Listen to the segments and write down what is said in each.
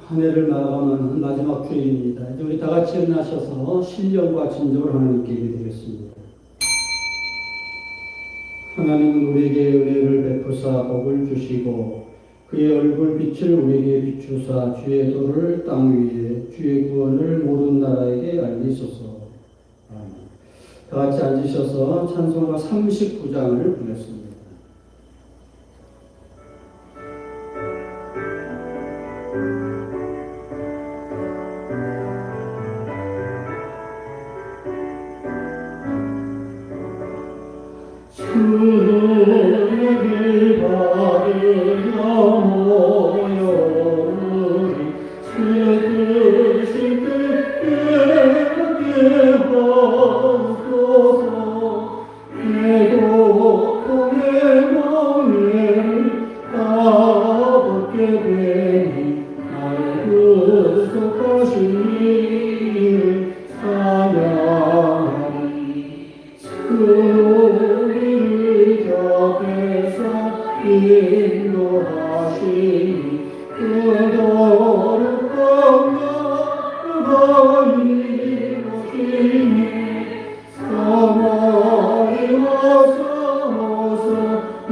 한 해를 마감하는 마지막 주일입니다. 이제 우리 다 같이 일어나셔서 신령과 진정을 하나님께 예배드리겠습니다. 하나님은 우리에게 은혜를 베푸사 복을 주시고 그의 얼굴 빛을 우리에게 비추사 주의 도를 땅 위에 주의 구원을 모든 나라에게 알리소서. 아멘. 다 같이 앉으셔서 찬송가 39장을 부르겠습니다. 주를 받으려 모여 우리 슬프신 그때 하옵소서. 내 고통의 멍에를 다 벗게 되니 나를 구속하신 이를 찬양하리. 인도하시니 그 거룩한 나라가 이루어지니 사마리 와서 늘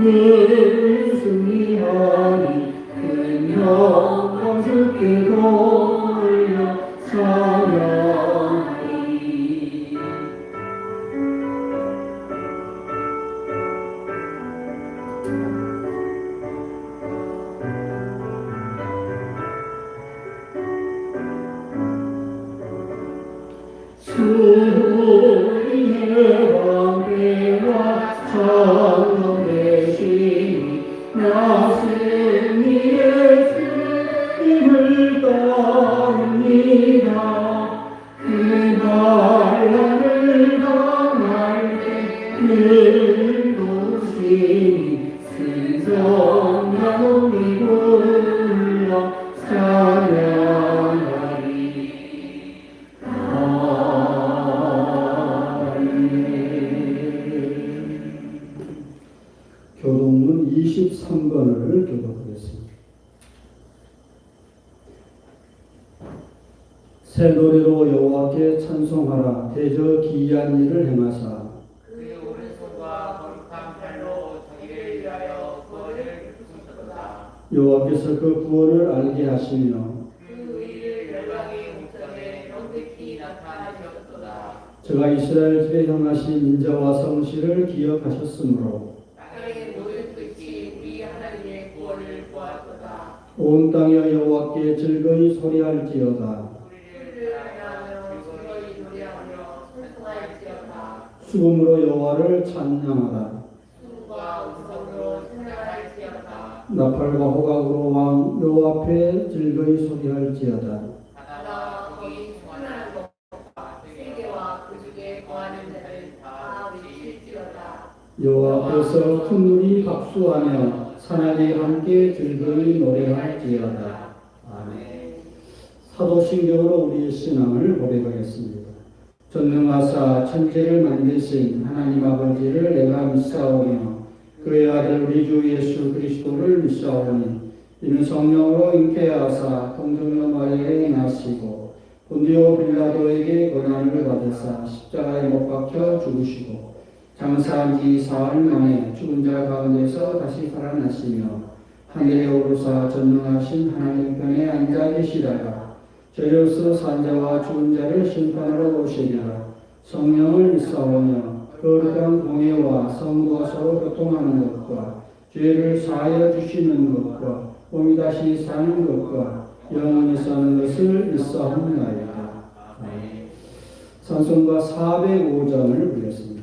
승리하니 그 영광 주께 돌려 찬양하리. 주의 왕배와 찬송 되시니 나 승리의 주님을 따릅니다. 그 반란을 당할 때 인도시니 승성난 우리 불러 찬양하리. 교동문 23번을 교독하겠습니다. 새 노래로 여호와께 찬송하라. 대저 기이한 일을 행하사 그의 오른손과 거룩한 팔로 저희를 위하여 구원을 베푸셨도다. 여호와께서 그 구원을 알게 하시며 그 의를 열방의 목전에 명백히 나타내셨도다. 저가 이스라엘 집에 향하신 인자와 성실을 기억하셨으므로 땅의 모든 끝이 우리 하나님의 구원을 보았도다. 온 땅에 여호와께 즐거이 소리할지어다. 우리를 사랑하며 즐거이 노래하며 찬송할지어다. 수금으로 여호와를 찬양하라. 수고와 음성으로 찬양할지어다. 나팔과 호각으로 왕 여호와 앞에 즐거이 소리할지어다. 바다와 거기 충만한 것과 세계와 그 중에 거하는 자를 다 외칠지어다. 여호와 앞에서 큰 물이 박수하며 사나이 함께 즐거이 노래할지어다. 아멘. 사도신경으로 우리의 신앙을 고백하겠습니다. 전능하사 천지를 만드신 하나님 아버지를 내가 믿사오며 그의 아들 우리 주 예수 그리스도를 믿사오니 이는 성령으로 잉태하사 동정녀 마리아에게 나시고 본디오 빌라도에게 고난을 받으사 십자가에 못 박혀 죽으시고 장사한 지 사흘 만에 죽은 자 가운데서 다시 살아나시며 하늘에 오르사 전능하신 하나님 편에 앉아 계시다가 저희로서 산 자와 죽은 자를 심판하러 오시리라. 성령을 믿사오며 거룩한 공예와 성도가 서로 교통하는 것과 죄를 사하여 주시는 것과 몸이 다시 사는 것과 영원히 사는 것을 믿사옵나이다. 찬송가 405장을 부르겠습니다.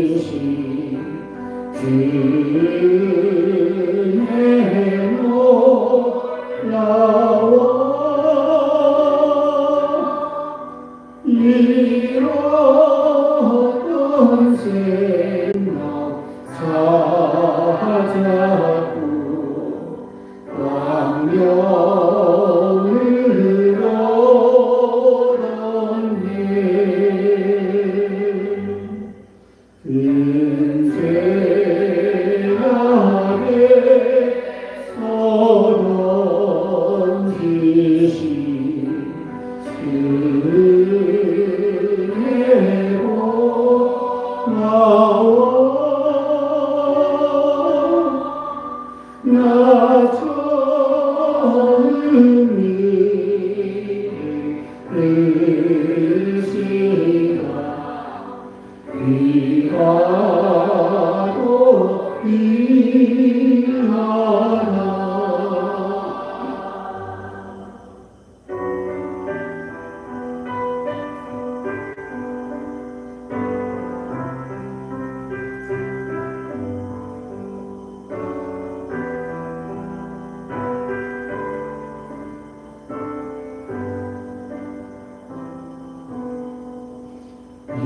살리신 주의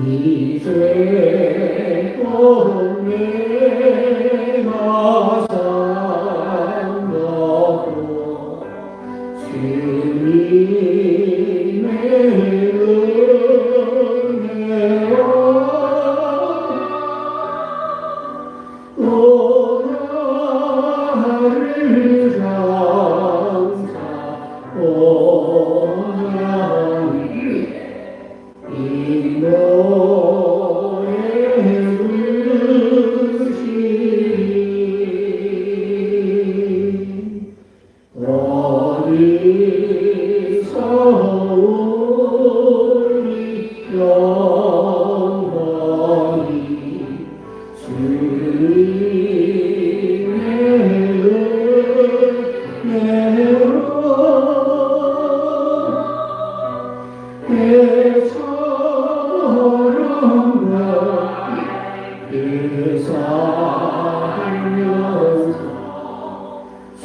이제 또 내가 산다고 주님의 은혜와 또 나를 감사 이 노래 부르시리 어디서 우리 영원히 주님의 은혜로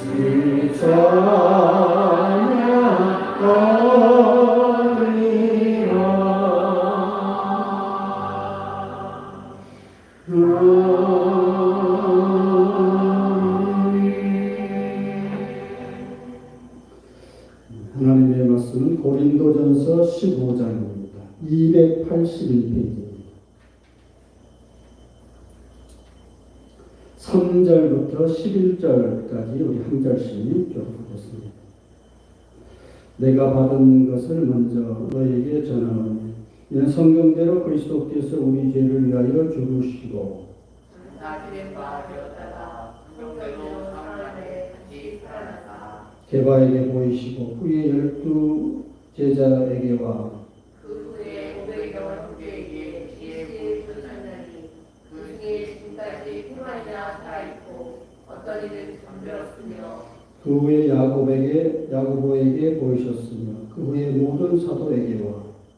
내 사랑과 그 살면서 주 하나님의 말씀은 고린도전서 15장입니다. 281페이지입니다. 3절부터 11절까지 우리 한 절씩 교독하겠습니다. 내가 받은 것을 먼저 너에게 전하노니 이는 성경대로 그리스도께서 우리 죄를 위하여 죽으시고 나중에 바되었다가 성경대로 사람에 같이 살아나사 게바에게 보이시고 후에 12 제자에게와 그 후에 500여 형제에게 지혜를 전하니 그 중에 지금까지 뿐만이나 살아있고 어떤 이는 잠들었으며 그 후에 야고보에게 보이셨으며 그 후에 모든 사도에게와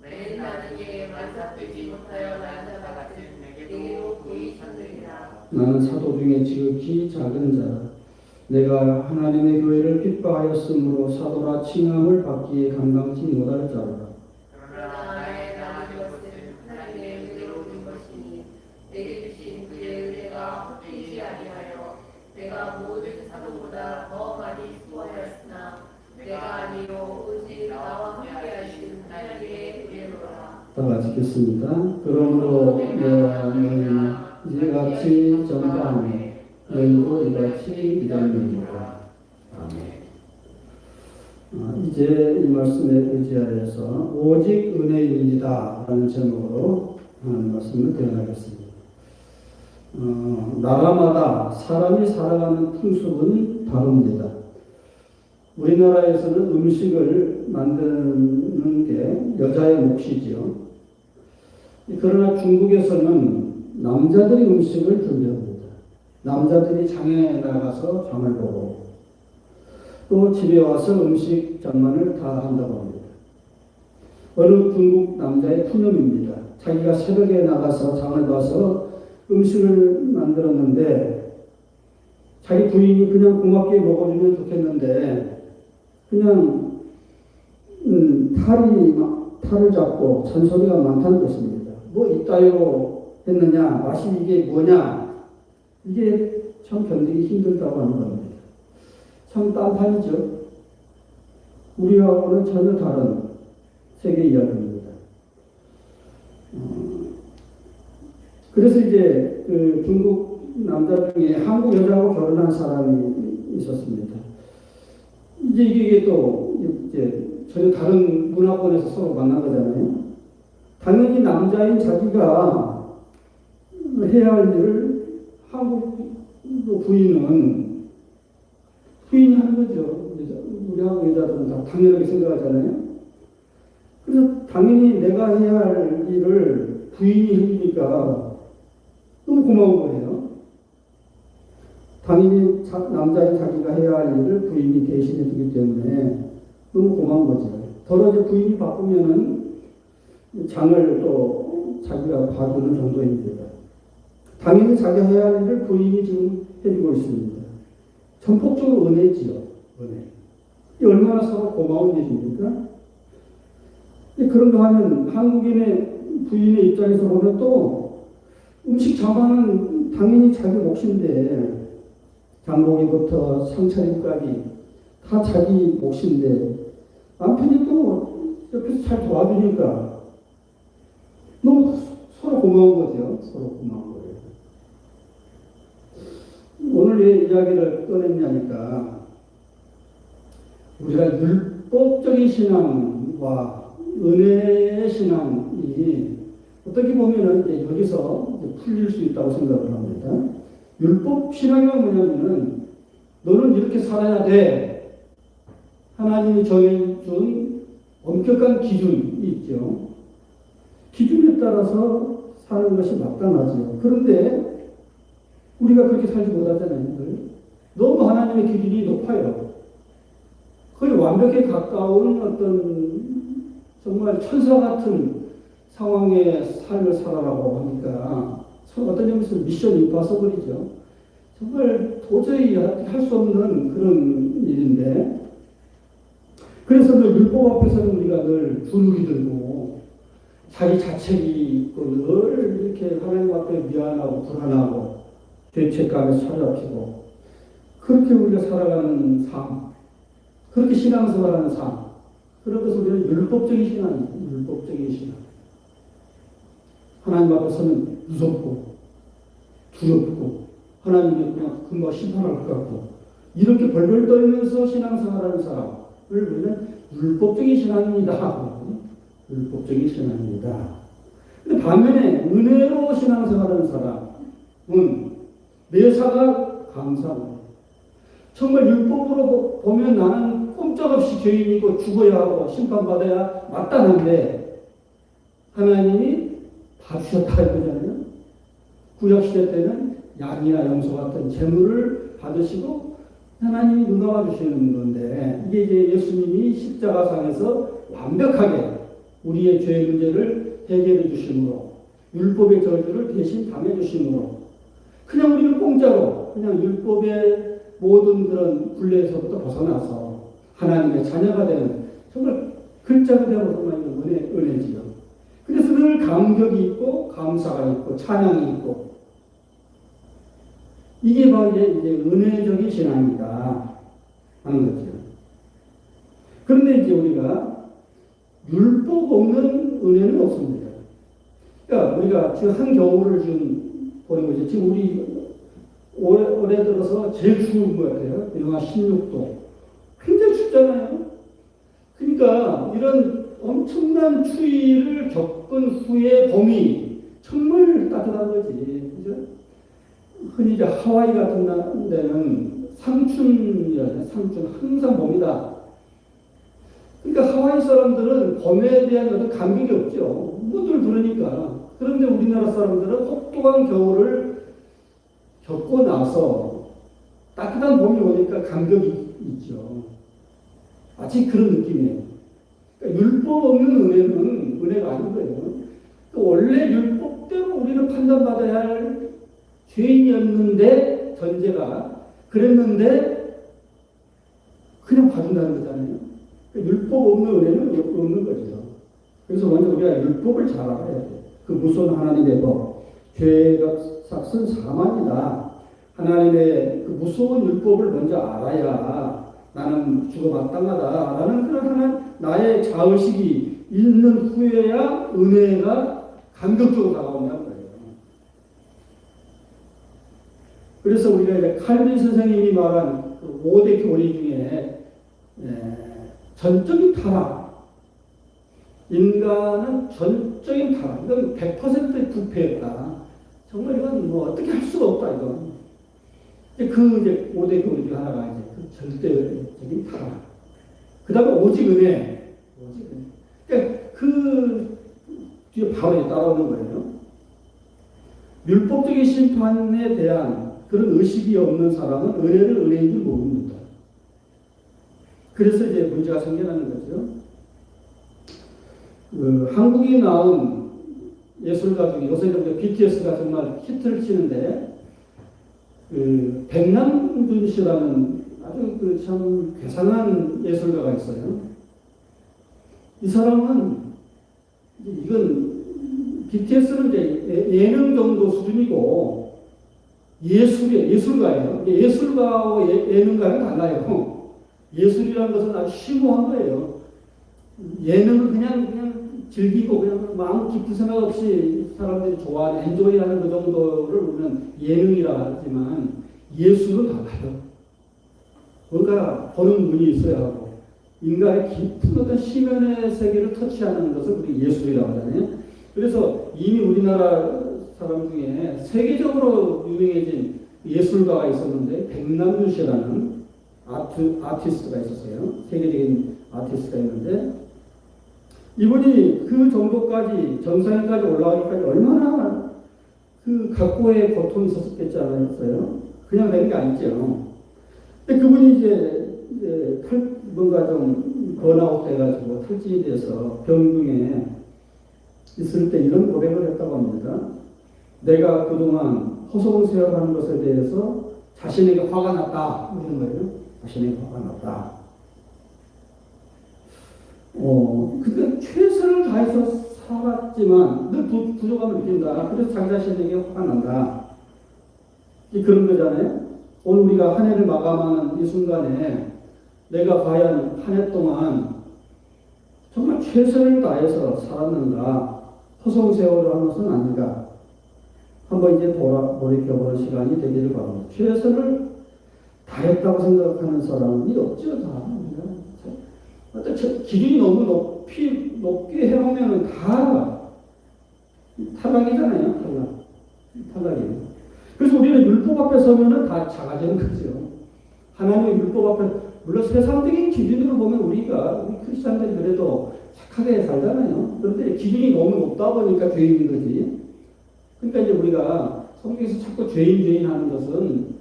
맨 나중에 만삭되지 못하여 난자가 같은 내게도 보이셨느니라. 나는 사도 중에 지극히 작은 자라. 내가 하나님의 교회를 기뻐하였으므로 사도라 칭함을 받기에 감당치 못할 자라. 그러나 나의 남은 것은 하나님의 은혜로 된 것이니 내게 주신 그의 은혜가 헛되지 아니하여 내가 모든 사도보다 더 많이 수고하였으나 내가 아니요 오직 나와 함께 하신 하나님의 은혜로라. 다 같이 읽겠습니다. 그러므로 내가 너희는 이같이 전파하며 너희도 이같이 믿었느니라. 이제 이 말씀에 의지하여서 오직 은혜입니다 라는 제목으로 하는 말씀을 대언하겠습니다. 나라마다 사람이 살아가는 풍습은 다릅니다. 우리나라에서는 음식을 만드는 게 여자의 몫이지요. 그러나 중국에서는 남자들이 음식을 준비합니다. 남자들이 장에 나가서 장을 보고 또 집에 와서 음식 장만을 다 한다고 합니다. 어느 중국 남자의 푸념입니다. 자기가 새벽에 나가서 장을 봐서 음식을 만들었는데 자기 부인이 그냥 고맙게 먹어주면 좋겠는데 그냥 탈을 잡고 잔소리가 많다는 것입니다. 뭐 이따위로 했느냐, 맛이 이게 뭐냐, 이게 참 견디기 힘들다고 하는 겁니다. 참 딴판이죠. 우리하고는 전혀 다른 세계 이야기입니다. 그래서 이제 그 중국 남자 중에 한국 여자하고 결혼한 사람이 있었습니다. 이제 이게 또 이제 전혀 다른 문화권에서 서로 만난 거잖아요. 당연히 남자인 자기가 해야 할 일을 한국 부인이 하는 거죠. 우리하고 여자들은 다 당연하게 생각하잖아요. 그래서 당연히 내가 해야 할 일을 부인이 해주니까 너무 고마운 거예요. 당연히 남자인 자기가 해야 할 일을 부인이 대신해주기 때문에 너무 고마운 거죠. 더러 이제 부인이 바쁘면은 장을 또 자기가 봐주는 정도입니다. 당연히 자기가 해야 할 일을 부인이 지금 해주고 있습니다. 전폭적으로 은혜지요. 은혜. 이 얼마나 서로 고마운 일입니까? 그런가 하면 한국인의 부인의 입장에서 보면 또 음식 자반은 당연히 자기 몫인데 장보기부터 상차림까지 다 자기 몫인데 남편이 또 옆에서 잘 도와주니까 너무 서로 고마운 거죠. 서로 고마운 거예요. 오늘 왜 이야기를 꺼냈냐니까 우리가 율법적인 신앙과 은혜의 신앙이 어떻게 보면은 이제 여기서 이제 풀릴 수 있다고 생각을 합니다. 율법 신앙이 뭐냐면은 너는 이렇게 살아야 돼. 하나님이 정해준 엄격한 기준이 있죠. 기준에 따라서 사는 것이 마땅하죠. 그런데 우리가 그렇게 살지 못하잖아요. 너무 하나님의 기준이 높아요. 거의 완벽에 가까운 어떤 정말 천사 같은 상황의 삶을 살아가고 하니까 어떤 점에서 미션 임파서블이죠. 정말 도저히 할 수 없는 그런 일인데 그래서 늘 율법 앞에서는 우리가 늘 분노이 들고 자기 자책이 있고 늘 이렇게 하나님 앞에 미안하고 불안하고 죄책감에 사로잡히고 그렇게 우리가 살아가는 삶, 그렇게 신앙생활하는 삶, 그런 것을 우리는 율법적인 신앙이에요. 율법적인 신앙. 하나님 앞에서는 무섭고 두렵고 하나님이 그냥 금방 심판할 것 같고 이렇게 벌벌 떨면서 신앙생활하는 사람을 우리는 율법적인 신앙입니다. 율법적인 신앙입니다. 근데 반면에 은혜로 신앙생활하는 사람은 매사가 감사합니다. 정말 율법으로 보면 나는 꼼짝없이 죄인이고 죽어야 하고 심판받아야 마땅한데 하나님이 봐주셨다 이거잖아요. 구약시대 때는 양이나 염소 같은 재물을 받으시고 하나님이 눈감아 주시는 건데 이게 이제 예수님이 십자가상에서 완벽하게 우리의 죄 문제를 해결해 주심으로 율법의 저주를 대신 당해 주심으로 그냥 우리는 공짜로 그냥 율법의 모든 그런 굴레에서부터 벗어나서 하나님의 자녀가 되는 정말 글자 그대로 정말 은혜지요. 그래서 늘 감격이 있고 감사가 있고 찬양이 있고 이게 바로 이제 은혜적인 신앙이다 하는 거죠. 그런데 이제 우리가 율법 없는 은혜는 없습니다. 그러니까 우리가 지금 한겨울을 지금 보는 거죠. 지금 우리 올해 들어서 제일 추운 것 같아요. 영하 16도. 굉장히 춥잖아요. 그러니까 이런 엄청난 추위를 겪은 후의 봄이 정말 따뜻한 거지. 그죠? 흔히 이제 하와이 같은 데는 상춘이라잖아요. 상춘. 항상 봄이다. 그러니까 하와이 사람들은 봄에 대한 어떤 감격이 없죠. 모두를 부르니까. 그런데 우리나라 사람들은 혹독한 겨울을 겪고 나서 따뜻한 봄이 오니까 감격이 있죠. 마치 그런 느낌이에요. 그러니까 율법 없는 은혜는 은혜가 아닌 거예요. 그러니까 원래 율법대로 우리는 판단받아야 할 죄인이었는데 전제가 그랬는데 그냥 봐준다는 거잖아요. 그러니까 율법 없는 은혜는 없는 거죠. 그래서 먼저 우리가 율법을 잘 알아야 돼요. 그 무서운 하나님의 법, 죄가 삭은 사망이다. 하나님의 그 무서운 율법을 먼저 알아야 나는 죽어 마땅하다. 라는 그런 하나 나의 자의식이 있는 후에야 은혜가 감격적으로 다가온다는 거예요. 그래서 우리가 이제 칼빈 선생님이 말한 그 5대 교리 중에 전적인 타락, 인간은 전적인 타락, 이건 100% 부패였다. 정말 이건 뭐 어떻게 할 수가 없다, 이건. 그 이제 5대 교리 중 하나가 이제 그 절대적인 타락. 그 다음에 오직 은혜. 오직 은혜. 그러니까 그 뒤에 바로 따라오는 거예요. 율법적인 심판에 대한 그런 의식이 없는 사람은 은혜를 은혜인 줄 모릅니다. 그래서 이제 문제가 생겨나는 거죠. 한국이 나온 예술가 중에 요새 BTS가 정말 히트를 치는데 백남준 씨라는 아주 참 괴상한 예술가가 있어요. 이 사람은 이건 BTS는 이제 예능 정도 수준이고 예술가예요. 예술가와 예능가는 달라요. 예술이라는 것은 아주 심오한 거예요. 예능은 그냥 즐기고 그냥 아무 깊은 생각 없이 사람들이 좋아하는 엔조이하는 그 정도를 우리는 예능이라 하지만 예술은 달라요. 뭔가 보는 눈이 있어야 하고 인간의 깊은 어떤 심연의 세계를 터치하는 것을 우리 예술이라고 하잖아요. 그래서 이미 우리나라 사람 중에 세계적으로 유명해진 예술가가 있었는데 백남준 씨라는 아티스트가 있었어요. 세계적인 아티스트가 있는데 이분이 그 정도까지 정상까지 올라가기까지 얼마나 그 각고의 고통이 있었겠지 않았어요? 그냥 되는 게 아니죠. 근데 그분이 이제 뭔가 좀 번아웃 돼가지고 탈진이 돼서 병중에 있을 때 이런 고백을 했다고 합니다. 내가 그동안 허송세월하는 것에 대해서 자신에게 화가 났다. 이런 거예요. 자신에게 화가 났다. 그때 최선을 다해서 살았지만 늘 부족함을 느낀다. 그래서 자기 자신에게 화가 난다. 그런 거잖아요. 오늘 우리가 한 해를 마감하는 이 순간에 내가 과연 한 해 동안 정말 최선을 다해서 살았는가, 허송세월을 한 것은 아닌가, 한번 이제 돌이켜보는 시간이 되기를 바랍니다. 최선을 다했다고 생각하는 사람이 없죠, 다. 어떤 기준이 너무 높게 해보면 다 탈락이잖아요, 탈락이에요. 그래서 우리는 율법 앞에 서면은 다 작아지는 거죠. 하나님의 율법 앞에, 물론 세상적인 기준으로 보면 우리 크리스찬들이 그래도 착하게 살잖아요. 그런데 기준이 너무 높다 보니까 죄인인 거지. 그러니까 이제 우리가 성경에서 자꾸 죄인 하는 것은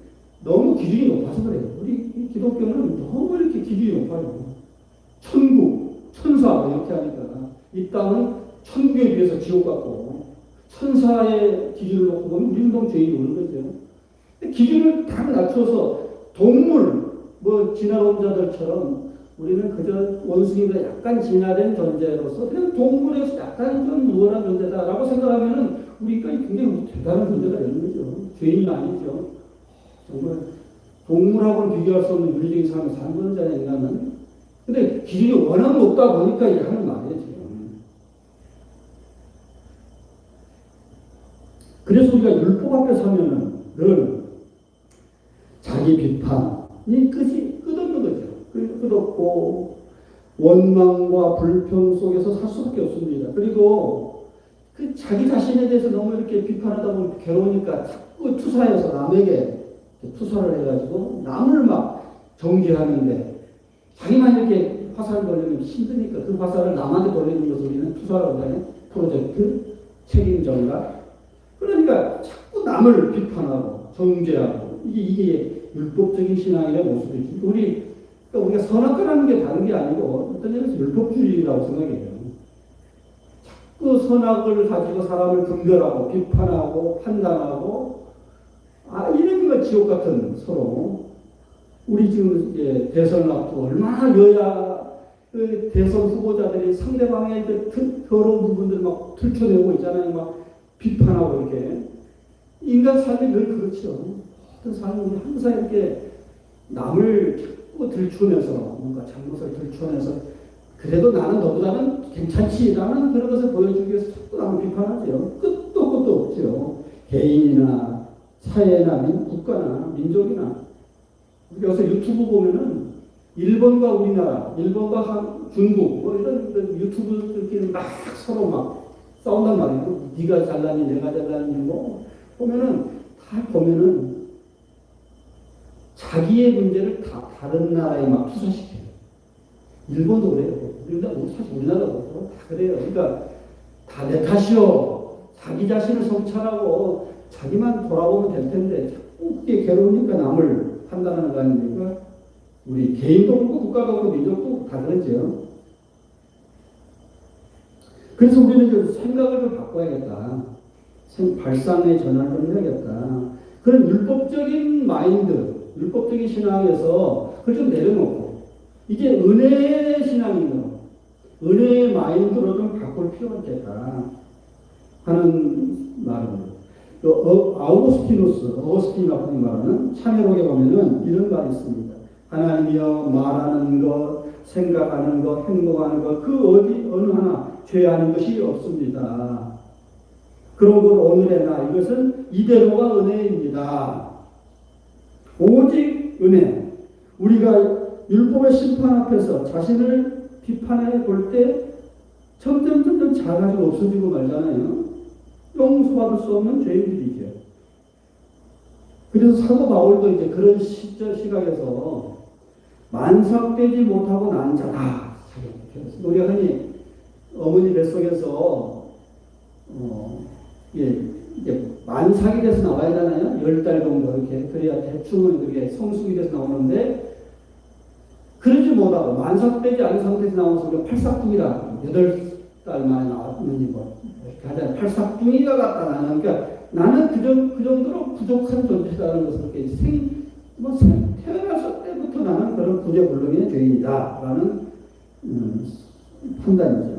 너무 기준이 높아서 그래요. 우리 기독교는 너무 이렇게 기준이 높아요. 천국, 천사 이렇게 하니까 이 땅은 천국에 비해서 지옥 같고 천사의 기준을 놓고 보면 우리는 너무 죄인이 오는 거죠. 기준을 다 낮춰서 동물, 진화론 자들처럼 우리는 그저 원숭이보다 약간 진화된 존재로서 그냥 동물에서 약간 좀 우월한 존재다라고 생각하면은 우리가 굉장히 대단한 존재가 되는 거죠. 죄인이 아니죠. 정말 동물하고는 비교할 수 없는 윤리적인 삶을 사는 거잖아요, 인간은. 근데 기준이 워낙 높다 보니까 이렇게 하는 말이에요, 지금. 그래서 우리가 율법 앞에 서면은 늘 자기 비판이 끝없는 거죠. 끝없고 원망과 불평 속에서 살 수밖에 없습니다. 그리고 그 자기 자신에 대해서 너무 이렇게 비판하다 보면 괴로우니까 자꾸 투사해서 남에게 투사를 해가지고 남을 막 정죄하는데 자기만 이렇게 화살을 돌리면 힘드니까 그 화살을 남한테 돌리는 것을 우리는 투사라고 하는 프로젝트 책임전가. 그러니까 자꾸 남을 비판하고 정죄하고 이게 율법적인 신앙의 모습이지. 그러니까 우리가 선악과라는 게 다른 게 아니고 어떤 점에서 율법주의라고 생각해요. 자꾸 선악을 가지고 사람을 분별하고 비판하고 판단하고 이런 게 지옥 같은 서로. 우리 지금 이제 대선을 앞두고 얼마나 여야 대선 후보자들이 상대방의 더러운 부분들 막 들춰내고 있잖아요. 막 비판하고 이렇게. 인간 삶이 늘 그렇죠. 어떤 삶이 항상 이렇게 남을 자꾸 들추면서 뭔가 잘못을 들추면서 그래도 나는 너보다는 괜찮지라는 그런 것을 보여주기 위해서 자꾸 남을 비판하죠. 끝도 없죠. 개인이나 사회나 국가나 민족이나. 여기서 유튜브 보면은 일본과 우리나라, 일본과 중국 이런 유튜브들끼리 막 서로 막 싸운단 말이에요. 네가 잘났니 내가 잘났니 보면은 다 보면은 자기의 문제를 다 다른 나라에 막 투사시켜요. 일본도 그래요. 사실 우리나라도 다 그래요. 그러니까 다 내 탓이요. 자기 자신을 성찰하고 자기만 돌아보면 될 텐데 자꾸 그게 괴로우니까 남을 판단하는 거 아닙니까? 우리 개인도 그렇고 국가도 그렇고 민족도 다 그렇죠. 그래서 우리는 좀 생각을 좀 바꿔야겠다. 발상의 전환을 좀 해야겠다. 그런 율법적인 마인드, 율법적인 신앙에서 그걸 좀 내려놓고 이게 은혜의 신앙인 거, 은혜의 마인드로 좀 바꿀 필요가 있겠다. 하는 말입니다. 또 어거스틴이라고 말하는 참여록에 보면은 이런 말이 있습니다. 하나님이여 말하는 것, 생각하는 것, 행동하는 것, 그 어느 하나 죄하는 것이 없습니다. 그러고 오늘의 나 이것은 이대로가 은혜입니다. 오직 은혜. 우리가 율법의 심판 앞에서 자신을 비판해 볼 때 점점 작아지고 없어지고 말잖아요. 용서받을 수 없는 죄인들이죠. 그래서 사도 바울도 이제 그런 시각에서 만삭되지 못하고 난 자다. 우리가 흔히 어머니 뱃속에서 이제 만삭이 돼서 나와야 하잖아요. 10달 정도 이렇게 그래야 대충은 그게 성숙이 돼서 나오는데 그러지 못하고 만삭되지 않은 상태에서 나오면서 우리가 팔삭둥이라 8달 만에 나왔느니 뭐 가장 팔삭둥이가 같다 나는. 그러니까 나는 그 정도로 부족한 존재라는 것을 이렇게 태어났을 때부터 나는 그런 구제불능의 죄인이다라는 판단이죠.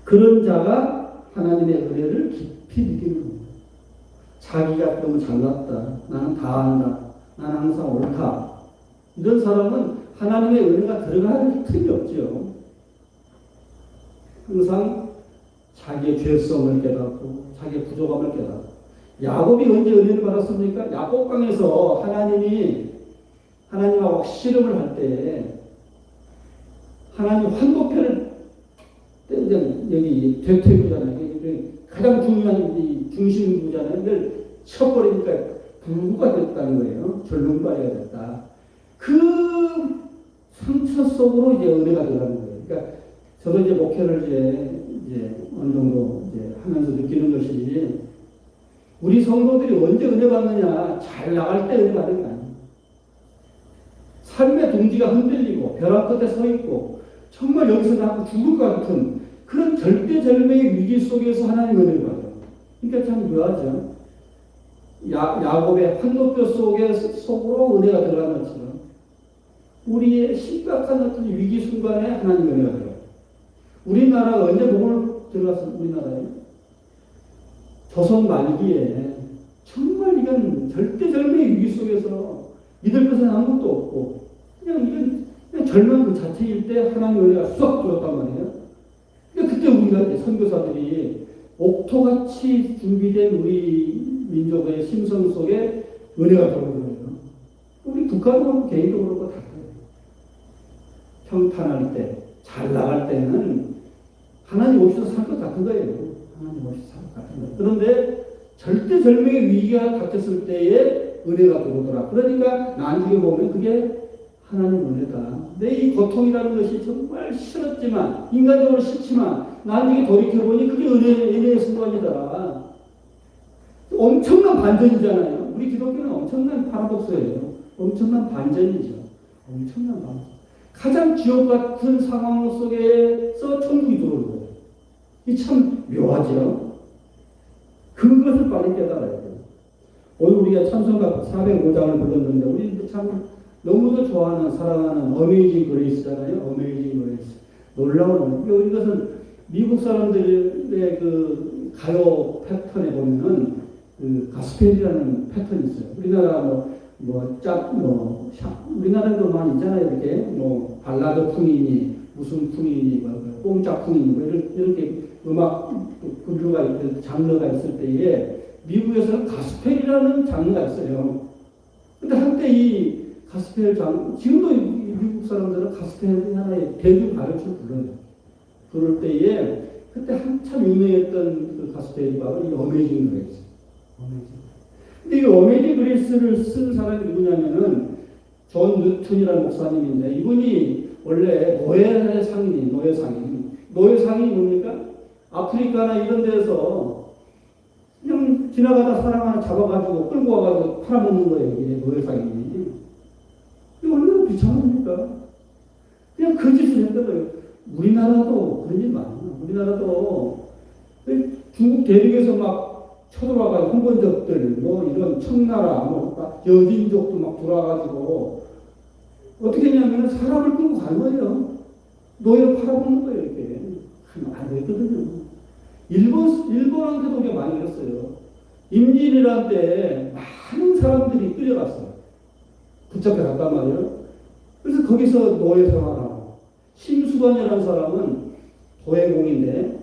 그런 자가 하나님의 은혜를 깊이 느끼는 겁니다. 자기가 너무 잘났다. 나는 다 안다. 나는 항상 옳다. 이런 사람은 하나님의 은혜가 들어갈 틈이 없죠. 항상 자기의 죄성을 깨닫고 자기의 부족함을 깨닫고. 야곱이 언제 은혜를 받았습니까? 야곱강에서 하나님하고 씨름을 할 때 하나님 환도편을 여기 대퇴구잖아요. 가장 중요한 중심구잖아요. 이걸 쳐버리니까 불구가 됐다는 거예요. 절름발이가 됐다. 그 상처 속으로 이제 은혜가 들어가는 거예요. 그러니까 저도 이제 목회를 이제 어느 정도 이제 하면서 느끼는 것이 우리 성도들이 언제 은혜 받느냐? 잘 나갈 때 은혜 받는 거 아니에요. 삶의 둥지가 흔들리고 벼랑 끝에 서 있고 정말 여기서 나고 죽을 것 같은 그런 절대절명의 위기 속에서 하나님 은혜를 받아요. 그러니까 참 묘하죠. 야곱의 환도뼈 속으로 은혜가 들어가는 것처럼 우리의 심각한 어떤 위기 순간에 하나님 은혜가 들어가요. 우리나라가 언제 복음을 들어갔어요? 우리나라에 조선 말기에 정말 이건 절대절명의 위기 속에서 믿을 것은 아무것도 없고 그냥 절망 그 자체일 때 하나님 은혜가 쏙 들어왔단 말이에요. 그러니까 그때 우리가 선교사들이 옥토같이 준비된 우리 민족의 심성 속에 은혜가 들어오는 거예요. 우리 국가도 그렇고 개인도 그렇고 다 그래요. 평탄할 때, 잘 나갈 때는 하나님 없이도 살 것 같은 거예요. 하나님 없이 살 것 같은 거예요. 그런데 절대절명의 위기가 닥쳤을 때에 은혜가 들어오더라. 그러니까 나중에 보면 그게 하나님 은혜다. 내 이 고통이라는 것이 정말 싫었지만 인간적으로 싫지만 나중에 돌이켜보니 그게 은혜의 순간이다. 엄청난 반전이잖아요. 우리 기독교는 엄청난 파라독스예요. 엄청난 반전이죠. 엄청난 반전. 가장 지옥 같은 상황 속에서 천국이 들어오는 거예요. 이 참 묘하죠. 그것을 빨리 깨달아야 돼요. 오늘 우리가 찬송가 405장을 불렀는데 우리 참 너무도 좋아하는 사랑하는 어메이징 그레이스잖아요. 어메이징 그레이스. 놀라운 은혜. 이것은 미국 사람들의 그 가요 패턴에 보면은 그 가스펠이라는 패턴이 있어요. 우리나라 우리나라에도 많이 있잖아요. 이렇게 발라드 풍이니 무슨 풍이니 꽁짝 풍이니 이렇게 음악 분류가 장르가 있을 때에 미국에서는 가스펠이라는 장르가 있어요. 근데 한때 이 가스펠 지금도 미국 사람들은 가스펠이 하나의 대중 가요를 불러요. 그럴 때에 그때 한참 유명했던 그 가스펠이 바로 이 어메이징 그레이스. 근데 이 어메이징 그레이스를 쓴 사람이 누구냐면은 존 뉴턴이라는 목사님인데 이분이 원래 노예상인이 뭡니까? 아프리카나 이런 데서 그냥 지나가다 사람 하나 잡아가지고 끌고 와가지고 팔아먹는 거예요. 이게 노예상인이. 이거 얼마나 비참합니까? 그냥 그 짓을 했던 거예요. 우리나라도 그런 일 많아요. 우리나라도 중국 대륙에서 막 쳐들어와가지고 홍건적들, 이런 청나라, 여진족도 막 들어와가지고 어떻게 했냐면 사람을 끌고 간 거예요. 노예로 팔아먹는 거예요, 이렇게. 안 되거든요. 일본한테도 우리가 많이 그랬어요. 임진왜란 때 많은 사람들이 끌려갔어요. 붙잡혀 갔단 말이에요. 그래서 거기서 노예 생활하고, 심수관이라는 사람은 도예공인데,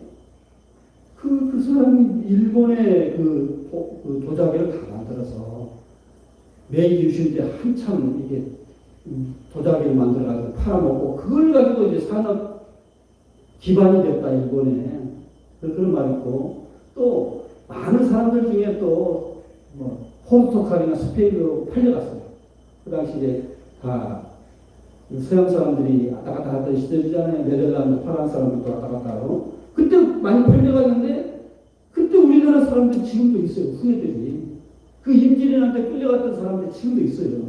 그 사람이 일본의 그 도자기를 다 만들어서 메이지 유신 때 한참 이게 도자기를 만들어가지고 팔아먹고, 그걸 가지고 이제 산업 기반이 됐다, 일본에. 그런 말이 있고, 또 많은 사람들 중에 또 뭐 포르투갈이나 스페인으로 팔려갔어요. 그 당시 이제 다 서양 사람들이 왔다 갔다 하던 시절이잖아요. 네덜란드, 프랑스 사람들도 왔다 갔다 하고. 그때 많이 팔려갔는데, 그때 우리나라 사람들 지금도 있어요. 후예들이. 그 임진왜란 때 끌려갔던 사람들 지금도 있어요.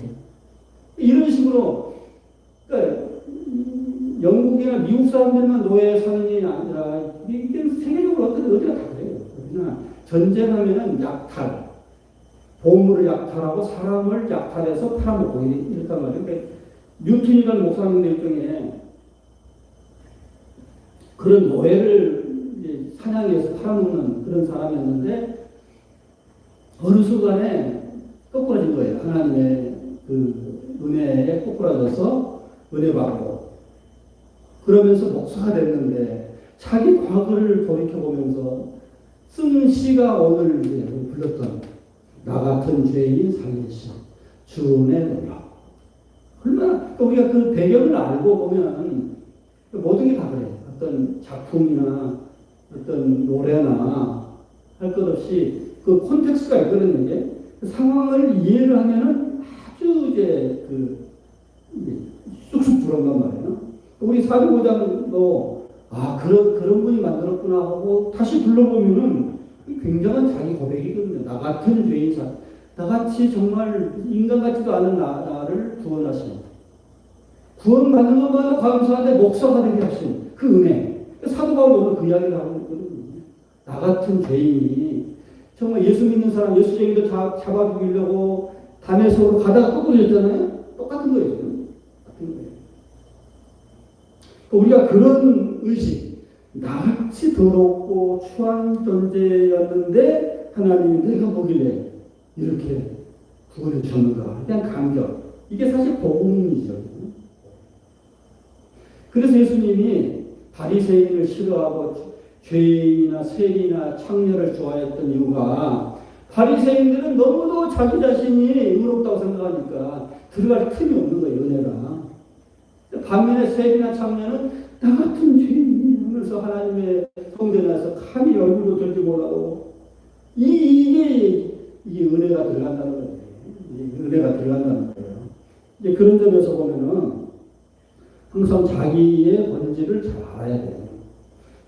이런 식으로, 그러니까 영국이나 미국 사람들만 노예 상인이 아니라, 이게 세계적으로 어디가 다 그래요. 그러나 전쟁하면은 약탈, 보물을 약탈하고 사람을 약탈해서 팔아먹고 이랬단 말이에요. 그러니까 뉴튼이라는 목사님들 중에 그런 노예를 사냥해서 팔아먹는 그런 사람이었는데, 어느 순간에 꼬꾸라진 거예요. 하나님의 그 은혜에 꼬꾸라져서 은혜 받고, 그러면서 목사가 됐는데, 자기 과거를 돌이켜보면서 쓴 시가 오늘 이제 불렀던 나 같은 죄인이 살리시 주은혜 놀라. 얼마나 우리가 그 배경을 알고 보면 모든 게 다 그래요. 어떤 작품이나 어떤 노래나 할 것 없이 그 콘텍스트가 있거든요. 이게 그 상황을 이해를 하면은 아주 이제 쑥쑥 들어간단 말이에요. 우리 사도고장도 그런 분이 만들었구나 하고 다시 불러보면은 굉장한 자기 고백이거든요. 나 같은 죄인사, 나같이 정말 인간 같지도 않은 나를 구원하신, 구원받는 것마다 감사한데 목사가 되게 하신 그 은혜. 사도 바울도 오늘 그 이야기를 하고 있거든요. 나 같은 죄인이 정말 예수 믿는 사람, 예수쟁이도 잡아 죽이려고 담에서로 가다가 꺾어졌잖아요. 똑같은 거예요. 같은 거예요. 우리가 그런 의식, 나같이 더럽고 추한 존재였는데 하나님이 내가 보길래 이렇게 구원해 주는가. 그냥 감격. 이게 사실 복음이죠. 그래서 예수님이 바리새인을 싫어하고 죄인이나 세리나 창녀를 좋아했던 이유가, 바리새인들은 너무도 자기 자신이 의롭다고 생각하니까 들어갈 틈이 없는 거예요. 은혜가. 반면에 세리나 창녀는 나 같은 죄인이 하면서 하나님의 성전에 와서 감히 얼굴도 들지 못하고, 이게 은혜가 들어간다는 거예요. 은혜가 들어간다는 거예요. 이제 그런 점에서 보면은 항상 자기의 본질을 잘 알아야 돼요.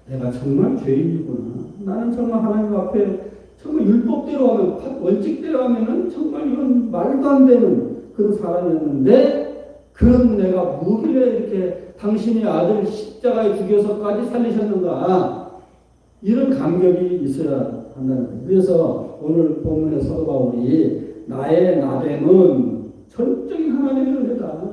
내가 정말 죄인이구나. 나는 정말 하나님 앞에 정말 율법대로 하면, 원칙대로 하면은 정말 이건 말도 안 되는 그런 사람이었는데, 그런 내가 뭐길래 이렇게 당신의 아들 십자가에 죽여서까지 살리셨는가. 이런 감격이 있어야 한다는 거예요. 그래서 오늘 본문의 사도 바울이 나의 나됨은 전적인 하나님의 은혜다.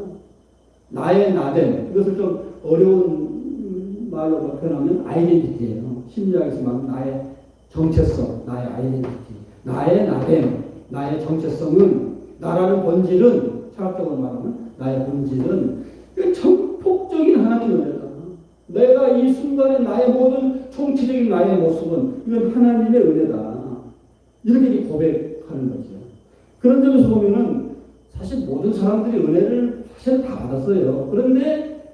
나의 나됨. 이것을 좀 어려운 말로 표현하면 아이덴티티예요. 심리학에서 말하면 나의 정체성, 나의 아이덴티티. 나의 나됨, 나의 정체성은, 나라는 본질은, 철학적으로 말하면 나의 본질은 전폭적인 하나님의 은혜다. 내가 이 순간에 나의 모든 총체적인 나의 모습은 이건 하나님의 은혜다. 이렇게 고백하는 거죠. 그런 점에서 보면은 사실 모든 사람들이 은혜를 사실 다 받았어요. 그런데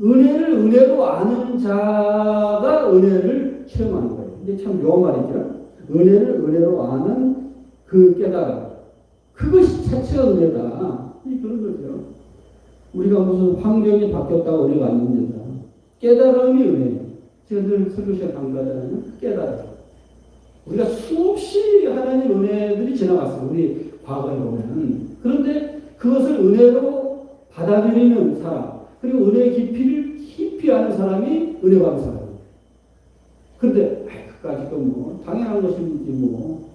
은혜를 은혜로 아는 자가 은혜를 체험하는 거예요. 이게 참 묘한 말이죠. 은혜를 은혜로 아는 그 깨달음. 그것이 자체가 은혜다. 그런 거죠. 우리가 무슨 환경이 바뀌었다고 은혜가 아닙니다. 깨달음이 은혜예요. 제가 늘 설교 시간 강조하잖아요. 깨달음. 우리가 수없이 하나님 은혜들이 지나갔어요. 우리 과거에 보면. 그런데 그것을 은혜로 받아들이는 사람, 그리고 은혜의 깊이를 깊이 아는 사람이 은혜 받는 사람이에요. 그런데 그까짓 건 뭐 당연한 것인지 뭐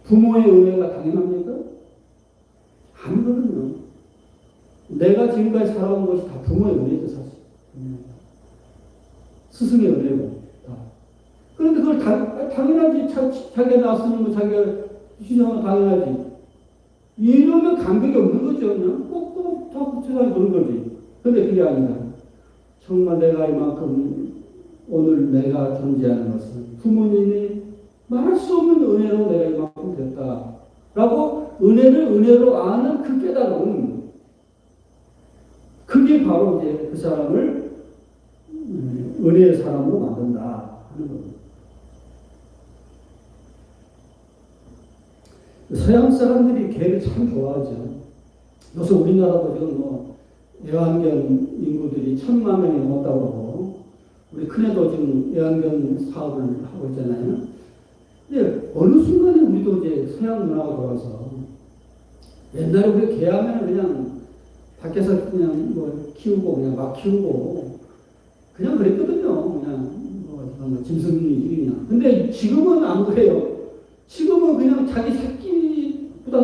부모의 은혜가 당연합니까? 아니거든요. 내가 지금까지 살아온 것이 다 부모의 은혜죠, 사실. 스승의 은혜고 다. 그런데 그걸 당연하지. 자기가 낳았으면 뭐 자기가 희생하면 당연하지. 이러면 간격이 없는 거죠. 그냥 꼭꼭 다 붙여가지고 그런 거지. 근데 그게 아니다. 정말 내가 이만큼 오늘 내가 존재하는 것은 부모님이 말할 수 없는 은혜로 내가 이만큼 됐다. 라고 은혜를 은혜로 아는 그 깨달음. 그게 바로 이제 그 사람을 은혜의 사람으로 만든다 하는 겁니다. 서양 사람들이 개를 참 좋아하죠. 요새 우리나라도 지금 뭐 애완견 인구들이 1,000만 명이 넘었다고 하고, 우리 큰애도 지금 애완견 사업을 하고 있잖아요. 근데 어느 순간에 우리도 이제 서양 문화가 돌아서, 옛날에 우리 개하면 그냥 밖에서 그냥 뭐 키우고 그냥 막 키우고 그냥 그랬거든요. 그냥 뭐 짐승이 그냥. 근데 지금은 안 그래요. 지금은 그냥 자기 새끼보다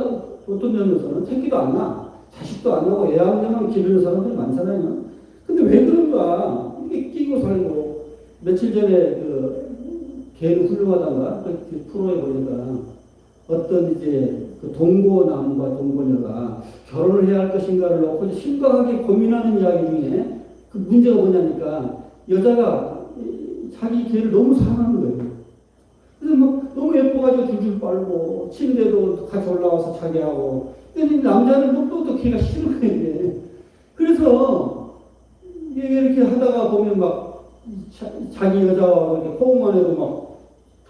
어떤 면에서는 새끼도 안 나. 자식도 안 나고 애완견만 기르는 사람들이 많잖아요. 근데 왜 그런가? 이게 끼고 살고. 며칠 전에 그 개는 훌륭하단가? 그 프로에 보니까 어떤 이제 그 동고남과 동고녀가 결혼을 해야 할 것인가를 놓고 심각하게 고민하는 이야기 중에 그 문제가 뭐냐니까 여자가 자기 개를 너무 사랑하는 거예요. 그래서 막 너무 예뻐가지고 줄줄 빨고 침대도 같이 올라와서 자게 하고. 근데 남자는 또 걔가 싫은 거예요. 그래서 이렇게 하다가 보면 막 자기 여자와 이렇게 호응만 해도 막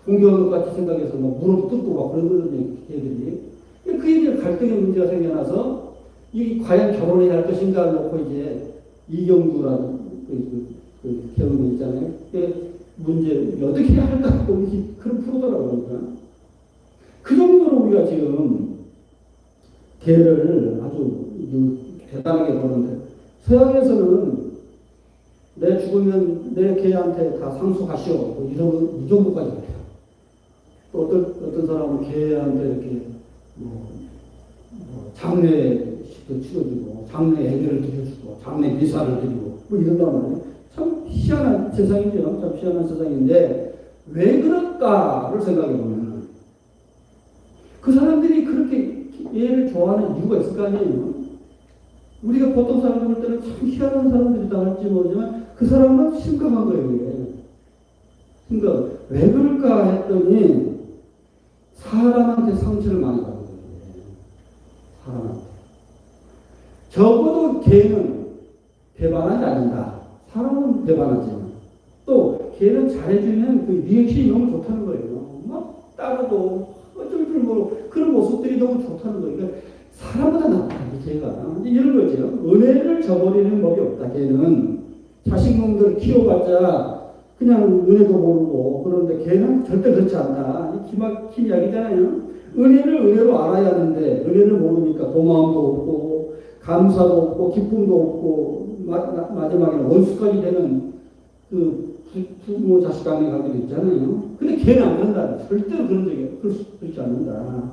공격할 것 같이 생각해서 막 무릎 뜯고 막 그러거든요, 걔들이. 그게 갈등의 문제가 생겨나서 이 과연 결혼해야 할 것인가를 놓고 이제 이경주라는 그 경험이 있잖아요. 문제 어떻게 해야 할까 그런 프로더라고요. 그러니까. 그 정도로 우리가 지금 개를 아주 대단하게 보는데, 서양에서는 내 죽으면 내 개한테 다 상속하시오. 뭐 이 정도까지 해요. 또 어떤 사람은 개한테 이렇게 장례식도 치러주고, 장례 애교를 드려주고, 장례 미사를 드리고, 뭐 이런단 말이에요. 참 희한한 세상이죠. 참 희한한 세상인데, 왜 그럴까를 생각해 보면, 그 사람들이 그렇게 얘를 좋아하는 이유가 있을 거 아니에요. 우리가 보통 사람들 볼 때는 참 희한한 사람들이다 할지 모르지만, 그 사람은 심각한 거예요, 이게. 그러니까, 왜 그럴까 했더니, 사람한테 상처를 많이 받는 거예요. 사람한테. 적어도 개는 배반하지 않는다. 사람은 배반하지만. 또, 개는 잘해주면 그 리액션이 너무 좋다는 거예요. 막 따르고, 어쩔 줄 모르고, 그런 모습들이 너무 좋다는 거예요. 그러니까 사람보다 낫다, 개가. 이런 거죠. 은혜를 저버리는 법이 없다, 개는. 자식놈들 키워봤자 그냥 은혜도 모르고, 그런데 걔는 절대 그렇지 않다. 기막힌 이야기잖아요. 은혜를 은혜로 알아야 하는데, 은혜를 모르니까 고마움도 없고, 감사도 없고, 기쁨도 없고, 마지막에는 원수까지 되는 그 부모 자식 간의 관계도 있잖아요. 근데 걔는 안 그런다. 절대로 그런 적이 그렇지 않는다.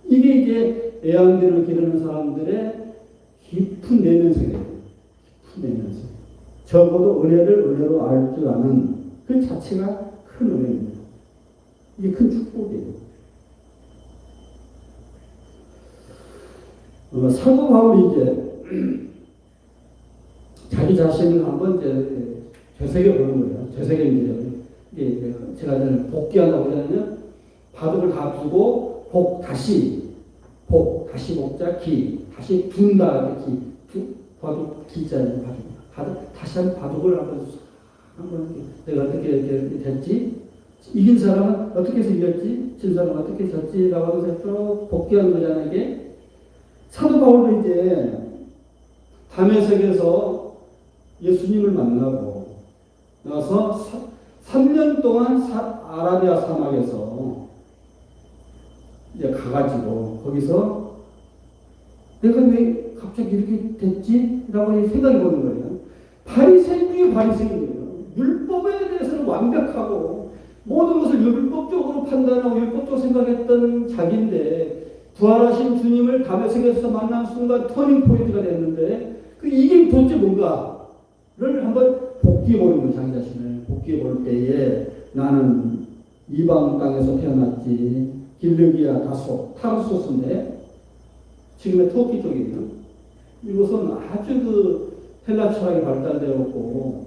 이게 이제 애완견을 기르는 사람들의 깊은 내면세계예요. 깊은 내면세. 적어도 은혜를 은혜로 알 줄 아는 그 자체가 큰 은혜입니다. 이게 큰 축복이에요. 사도 바울이 이제 자기 자신을 한번 이제 되새겨 보는 거예요. 되새김질이에요. 이게 제가 복귀한다고 하냐면 바둑을 다 두고 다시 복자 기 다시 둔다 바둑 기자예요. 다시 한 바둑을 한번 내가 어떻게 이렇게 됐지? 이긴 사람은 어떻게 해서 이겼지? 진 사람은 어떻게 졌지? 라고 하면서 쭉 복귀하는 거잖아요. 이게 사도 바울도 이제 다메섹에서 예수님을 만나고 나서 3년 동안 아라비아 사막에서 이제 가가지고 거기서 내가 왜 갑자기 이렇게 됐지? 라고 생각해 보는 거예요. 바리새인 중에 바리새인이에요. 율법에 대해서는 완벽하고 모든 것을 율법적으로 판단하고 율법적으로 생각했던 자기인데 부활하신 주님을 다메섹에서 만난 순간 터닝 포인트가 됐는데 이게 도대체 뭔가를 한번 복귀해 보는 거예요. 자기 자신을 복귀해 볼 때에 나는 이방 땅에서 태어났지. 길르기아 다소 타르소스인데 지금의 터키 쪽이에요. 이곳은 아주 헬라 철학이 발달되었고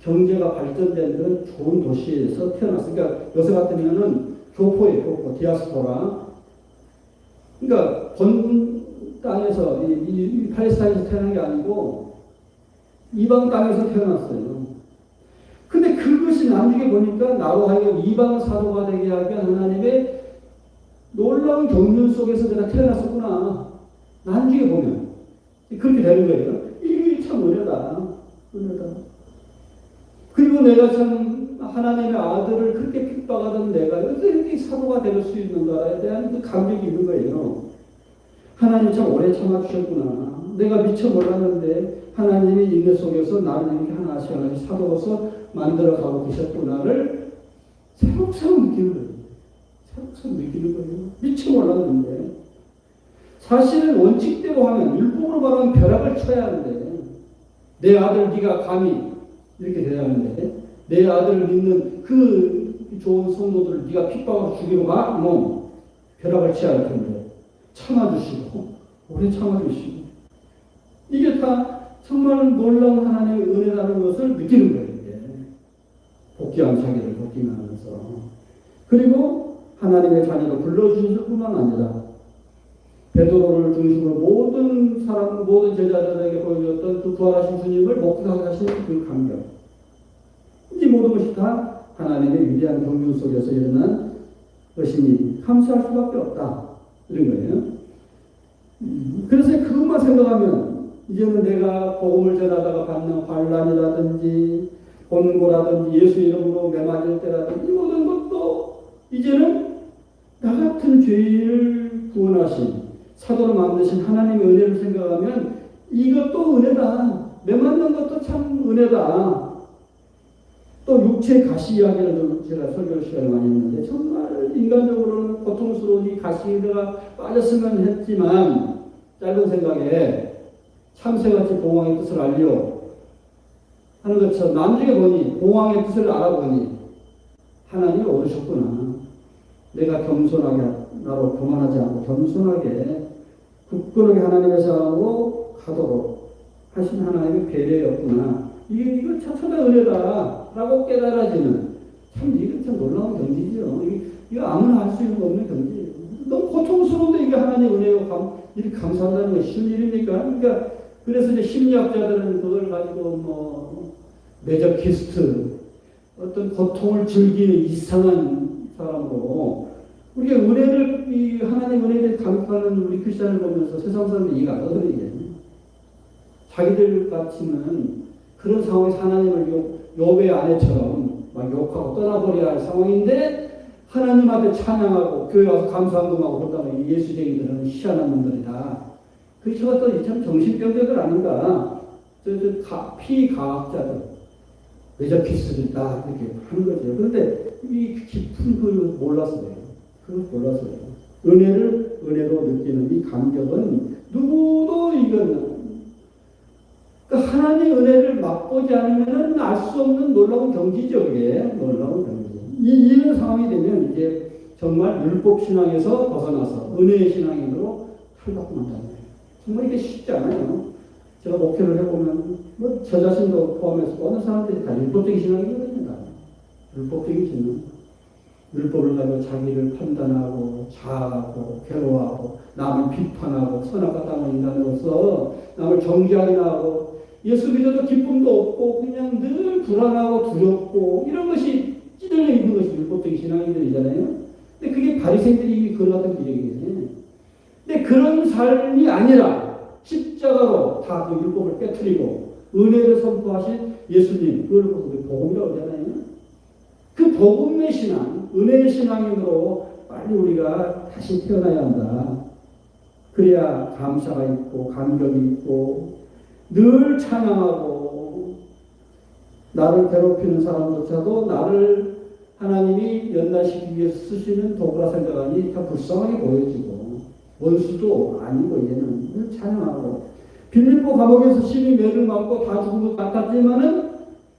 경제가 발전된 그런 좋은 도시에서 태어났어요. 그러니까 요새 같으면은 교포예요, 교포, 디아스포라. 그러니까 본 땅에서 이 팔레스타인에서 태어난 게 아니고 이방 땅에서 태어났어요. 근데 그것이 나중에 보니까 나로 하여금 이방 사도가 되게 하기 위한 하나님의 놀라운 경륜 속에서 내가 태어났었구나. 나중에 보면 그렇게 되는 거예요. 이게 참 은혜다. 은혜다. 그리고 내가 참 하나님의 아들을 그렇게 핍박하던 내가 이렇게 사도가 될 수 있는가에 대한 그 감격이 있는 거예요. 하나님 참 오래 참아주셨구나. 내가 미처 몰랐는데 하나님이 인내 속에서 나를 이렇게 하나씩 하나씩 사도로서 만들어가고 계셨구나를 새록새록 느끼는 거예요. 새록새록 느끼는 거예요. 미처 몰랐는데. 사실은 원칙대로 하면 율법으로 말하면 벼락을 쳐야 하는데 내 아들 네가 감히 이렇게 돼야 하는데 내 아들을 믿는 그 좋은 성도들을 네가 핍박으로 죽이고 막 벼락을 쳐야 할 텐데 참아주시고 오래 참아주시고 이게 다 정말 놀라운 하나님의 은혜라는 것을 느끼는 거예요. 이게. 복귀한 자기를 복귀하면서 그리고 하나님의 자녀로 불러주실 뿐만 아니라 베드로를 중심으로 모든 제자들에게 보여줬던 그 부활하신 주님을 목격하게 하신 그 감격. 이 모든 것이 다 하나님의 위대한 경륜 속에서 일어난 것이니 감사할 수밖에 없다. 이런 거예요. 그래서 그것만 생각하면 이제는 내가 복음을 전하다가 받는 환난이라든지 곤고라든지 예수 이름으로 매맞을 때라든지 모든 것도 이제는 나 같은 죄인을 구원하신 사도로 만드신 하나님의 은혜를 생각하면 이것도 은혜다. 매맞는 것도 참 은혜다. 또 육체 가시 이야기를 제가 설교 시간에 많이 했는데 정말 인간적으로는 고통스러운 이 가시가 빠졌으면 했지만 짧은 생각에 참새같이 봉황의 뜻을 알려 하는 것처럼 나중에 보니 봉황의 뜻을 알아보니 하나님이 오르셨구나. 내가 겸손하게 나로 교만하지 않고 겸손하게 굳건하게 하나님의 사랑으로 가도록 하신 하나님의 배려였구나. 이거 차차가 은혜다라고 깨달아지는 참 이게 참 놀라운 경지죠. 이거 아무나 할 수 없는 경지예요. 너무 고통스러운데 이게 하나님의 은혜요 이렇게 감사한다는 게 쉬운 일입니까? 그러니까 그래서 이제 심리학자들은 그걸 가지고 메저키스트 어떤 고통을 즐기는 이상한 사람으로 우리가 은혜를 이 하나님 은혜를 감격하는 우리 크리스천을 보면서 세상 사람들이 이해가 안 하거든요. 자기들 같이는 그런 상황에서 하나님을 욥의 아내처럼 막 욕하고 떠나버려야 할 상황인데 하나님한테 찬양하고 교회 와서 감사한금하고 그러다가 예수쟁이들은 희한한 놈들이다. 그저 또 참 정신병자들 아닌가. 피과학자들 메저키스트다 이렇게 하는 거죠. 그런데 이 깊은 걸 몰랐어요. 그걸 몰랐어요. 은혜로 느끼는 이 감격은 누구도 이거는 그러니까 하나님의 은혜를 맛보지 않으면 알 수 없는 놀라운 경지죠. 그게 놀라운 경지. 이런 상황이 되면 이제 정말 율법 신앙에서 벗어나서 은혜의 신앙으로 탈바꿈한다는 거예요. 정말 이게 쉽지 않아요. 제가 목회를 해보면 저 자신도 포함해서 어느 사람들이 다 율법적인 신앙이거든요. 율법적인 신앙. 율법을 가지고 자기를 판단하고 자하고 괴로워하고 남을 비판하고 선악과 땅을 인간으로서 남을 정죄하기나 하고 예수 믿어도 기쁨도 없고 그냥 늘 불안하고 두렵고 이런 것이 찌들려 있는 것이 율법적인 신앙인들이잖아요. 근데 그게 바리새인들이 그러던 기적이거든요. 근데 그런 삶이 아니라 십자가로 다 그 율법을 깨트리고 은혜를 선포하신 예수님 그걸 보고 복음이라고 하잖아요. 그 복음의 신앙, 은혜의 신앙으로 빨리 우리가 다시 태어나야 한다. 그래야 감사가 있고 감격이 있고 늘 찬양하고 나를 괴롭히는 사람조차도 나를 하나님이 연단시키기 위해서 쓰시는 도구라 생각하니 다 불쌍하게 보여지고 원수도 아니고 얘는 늘 찬양하고 빌립보 감옥에서 심히 매를 맞고 다 죽은 것 같았지만은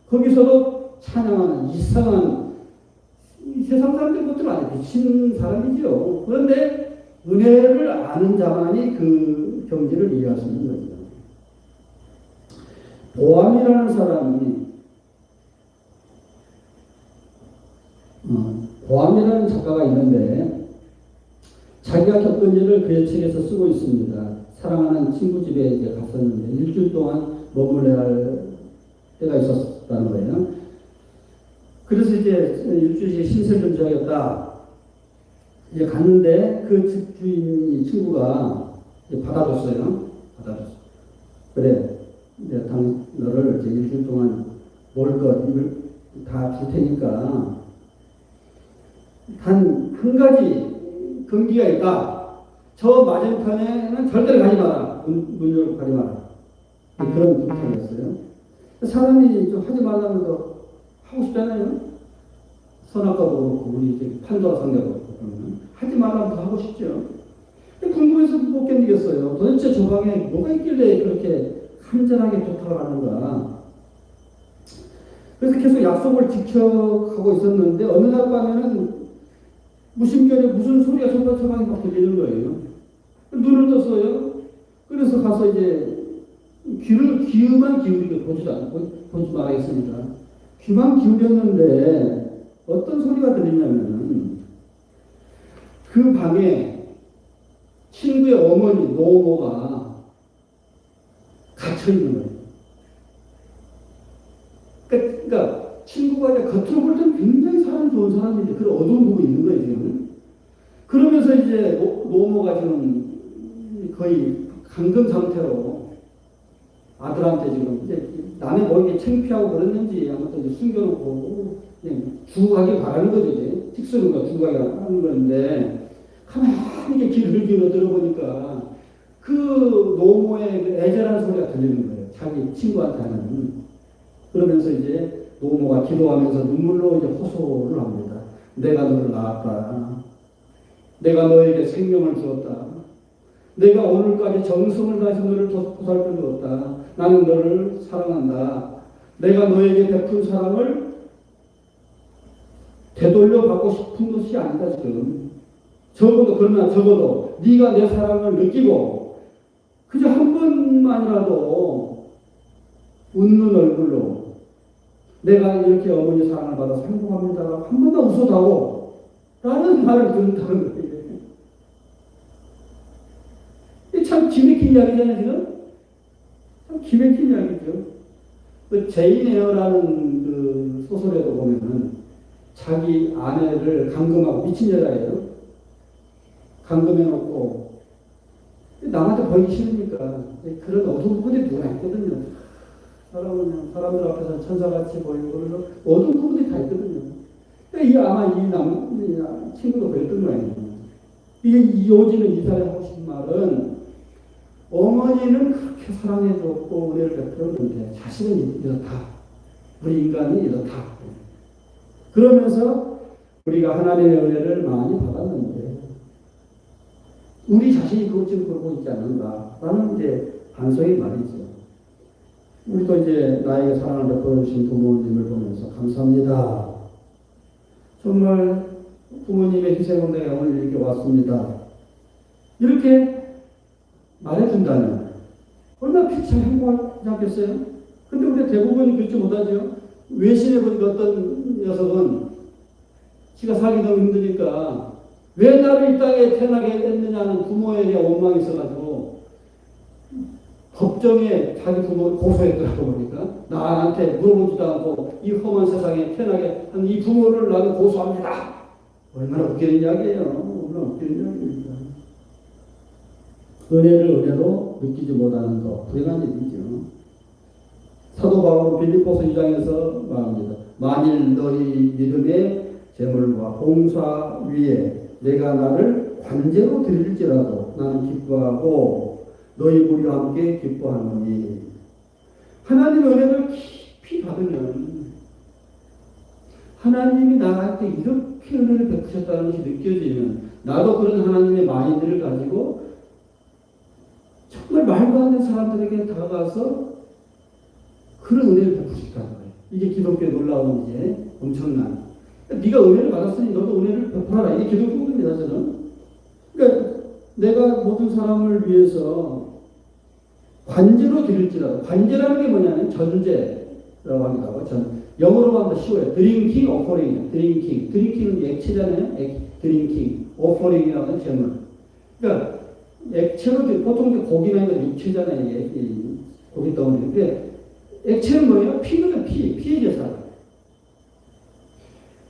거기서도 찬양하는 이상한 이 세상 사람들 것들 아니에요. 미친 사람이죠. 그런데 은혜를 아는 자만이 그 경지를 이해할 수 있는 거죠. 보암이라는 사람이 보암이라는 작가가 있는데 자기가 겪은 일을 그의 책에서 쓰고 있습니다. 사랑하는 친구 집에 이제 갔었는데 일주일 동안 머물러야 할 때가 있었다는 거예요. 그래서 이제 일주일씩 신세를 좀 져야겠다. 이제 갔는데 그 집주인 친구가 이제 받아줬어요. 받아줬어. 그래, 이제 너를 이제 일주일 동안 먹을 것 이걸 다 줄 테니까 단 한 가지 금기가 있다. 저 맞은편에는 절대로 가지 마라. 문 열고 가지 마라. 그런 부탁이었어요. 사람이 좀 하지 말라는 거 하고 싶잖아요. 선악과도 그렇고 우리 이제 판도라 상대도 그렇고 하지 말라는 거 하고 싶죠. 궁금해서 못 견디겠어요. 도대체 저 방에 뭐가 있길래 그렇게 간절하게 부탁을 하는가. 그래서 계속 약속을 지켜가고 있었는데 어느 날 밤에는 무심결에 무슨 소리가 저 방에 막 들리는 거예요. 눈을 떴어요. 그래서 가서 이제 귀만 기울이게 보지 말아야겠습니다. 귀만 기울였는데 어떤 소리가 들리냐면은 그 방에 친구의 어머니 노모가 갇혀 있는 거예요. 그러니까 친구가 이제 겉으로 볼 때는 굉장히 사람 좋은 사람인데 그런 어두운 부분이 있는 거예요, 지금. 그러면서 이제 노모가 지금 거의 감금 상태로 아들한테 지금 이제 남의 보이게 창피하고 그랬는지 아무튼 숨겨놓고 그냥 주고 가길 바라는 거죠, 이제. tik스루가 주고 가길 하는 건데 가만히 귀를 기울여 들어보니까 그 노모의 그 애절한 소리가 들리는 거예요. 자기 친구한테 하는. 그러면서 이제 노모가 기도하면서 눈물로 이제 호소를 합니다. 내가 너를 낳았다. 내가 너에게 생명을 주었다. 내가 오늘까지 정성을 다해서 너를 보살펴 주었다. 나는 너를 사랑한다. 내가 너에게 베푼 사랑을 되돌려 받고 싶은 것이 아니다 지금. 적어도 네가 내 사랑을 느끼고 그저 한 번만이라도 웃는 얼굴로 내가 이렇게 어머니 사랑을 받아서 행복합니다. 한 번만 웃어다오 라는 말을 듣는다는 거예요. 참 기맥힌 이야기잖아요, 지금? 참 기맥힌 이야기죠. 그 제인 에어라는 그 소설에도 보면은 자기 아내를 감금하고 미친 여자예요. 감금해놓고 남한테 보이기 싫으니까 그런 어두운 부분이 누가 있거든요. 사람들 앞에서 천사같이 보이고 그래서 어두운 부분이 다 있거든요. 아마 이 친구도 그랬던 거예요. 이호진은 이 사람이 하고 싶은 말은 어머니는 그렇게 사랑해줬고 은혜를 베풀었는데 자신은 이렇다. 우리 인간이 이렇다. 그러면서 우리가 하나님의 은혜를 많이 받았는데 우리 자신이 그것 좀 그러고 있지 않는가라는 이제 반성의 말이죠. 우리도 이제 나에게 사랑을 베풀어주신 부모님을 보면서 감사합니다. 정말 부모님의 희생을 내가 오늘 이렇게 왔습니다. 이렇게 말해준다면 얼마나 피치 행복하지 않겠어요? 근데 우리 대부분이 그렇지 못하죠. 외신에 보니까 어떤 녀석은 지가 살기 너무 힘드니까 왜 나를 이 땅에 태어나게 했느냐는 부모에 대한 원망이 있어가지고 법정에 자기 부모를 고소했더라고 보니까 나한테 물어보지도 않고 이 험한 세상에 태어나게 한 이 부모를 나는 고소합니다. 얼마나 웃기는 이야기예요. 얼마나 웃기는 이야기입니다. 은혜를 은혜로 느끼지 못하는 것, 불행한 일이죠. 사도 바울은 빌립보서 2장에서 말합니다. 만일 너희 믿음의 재물과 봉사 위에 내가 나를 관제로 드릴지라도 나는 기뻐하고 너희 무리와 함께 기뻐하노니. 하나님의 은혜를 깊이 받으면 하나님이 나한테 이렇게 은혜를 베푸셨다는 것이 느껴지면 나도 그런 하나님의 마인드를 가지고 정말 말도 안 되는 사람들에게 다가가서 그런 은혜를 베푸고 싶다는 거예요. 이게 기독교의 놀라운 이제 엄청난. 네가 은혜를 받았으니 너도 은혜를 베풀어라. 이게 기독교입니다, 저는. 그러니까 내가 모든 사람을 위해서 관제로 드릴지라도, 관제라는 게 뭐냐면 전제라고 하기도 하고, 영어로 하면 더 쉬워요. 드링킹, 오퍼링. 드링킹은 액체잖아요. 드링킹. 오퍼링이라고 하는 제물. 그러니까 액체로, 보통 고기나 이거 육체잖아요. 이게 고기 덩어리인데, 액체는 뭐예요? 피거든, 피해 제사.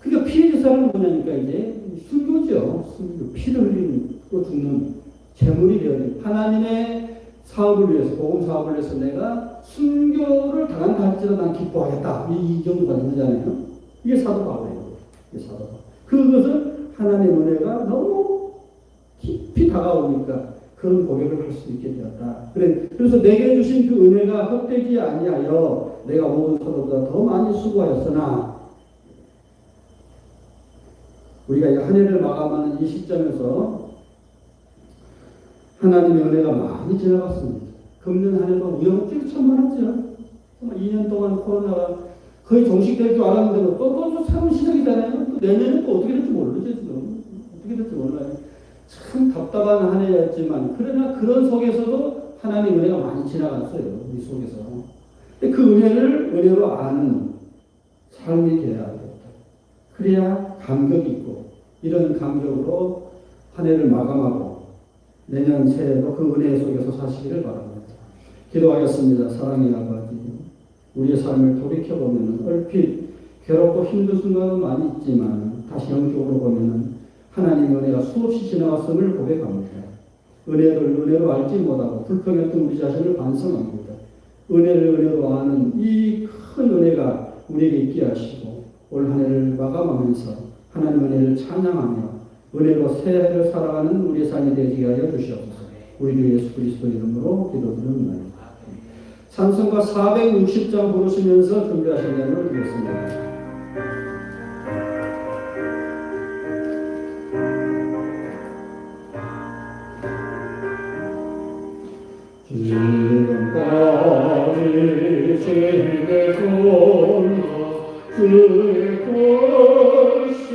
그러니까 피해 제사는 뭐냐니까 이제 순교죠. 순교. 피를 흘리고 죽는 제물이 되어진 하나님의 사업을 위해서, 복음 사업을 위해서 내가 순교를 당한다 할지라도 난 기뻐하겠다. 이 정도가 되잖아요. 이게 사도 바울이에요. 이게 사도 바울. 그것을 하나님의 은혜가 너무 깊이 다가오니까 그런 고백을 할 수 있게 되었다. 그래서 내게 주신 그 은혜가 헛되지 아니하여 내가 모든 사도보다 더 많이 수고하였으나, 우리가 이 한 해를 마감하는 이 시점에서 하나님의 은혜가 많이 지나갔습니다. 금년 한 해도 우여곡절이 참 많았죠. 2년 동안 코로나가 거의 종식될 줄 알았는데 또 새로운 시작이잖아요. 또 내년에 또 어떻게 될지 모르죠. 지금 어떻게 될지 몰라요. 참 답답한 한 해였지만, 그러나 그런 속에서도 하나님의 은혜가 많이 지나갔어요. 우리 속에서. 근데 그 은혜를 은혜로 아는 삶이 되어야 되겠다. 그래야 감격이 있고, 이런 감격으로 한 해를 마감하고 내년 새해도 그 은혜 속에서 사시기를 바랍니다. 기도하겠습니다. 사랑의 아버지, 우리의 삶을 돌이켜보면 얼핏 괴롭고 힘든 순간은 많이 있지만 다시 영적으로 보면 하나님의 은혜가 수없이 지나갔음을 고백합니다. 은혜를 은혜로 알지 못하고 불평했던 우리 자신을 반성합니다. 은혜를 은혜로 아는 이 큰 은혜가 우리에게 있게 하시고 올 한 해를 마감하면서 하나님의 은혜를 찬양하며 은혜로 새해를 살아가는 우리의 삶이 되게 하여 주시옵소서. 우리 주 예수 그리스도 이름으로 기도드립니다. 찬송가 460장 부르시면서 준비하신 내용을 드리겠습니다. 지금까지 주의 손 주의 것을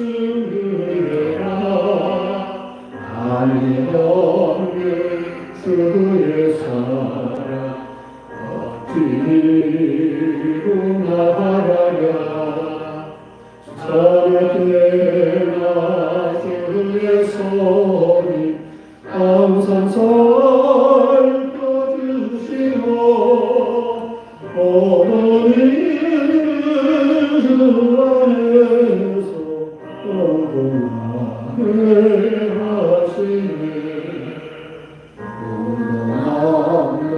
아니 없는 주의 사랑 어찌로 말하랴. 저녁 때나 주의 손이 항상 살펴주시고 어머니는 주 안에서 건강하게 하시네. 마음도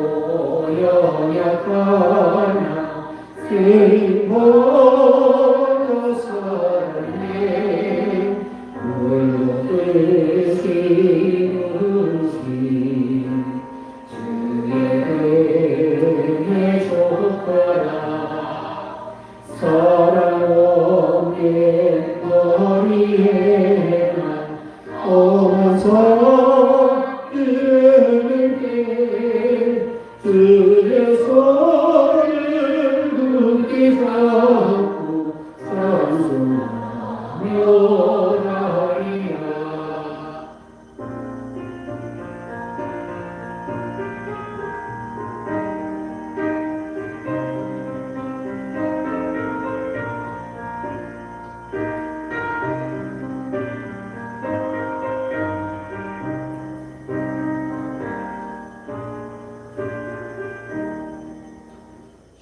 연약하나 힘어서 사네. 물로 뜨시는 주의 은혜 족하라. 사랑 없는 머리에만 어서 이르게 주의 손을 굳게 잡고 찬송하며 나리라.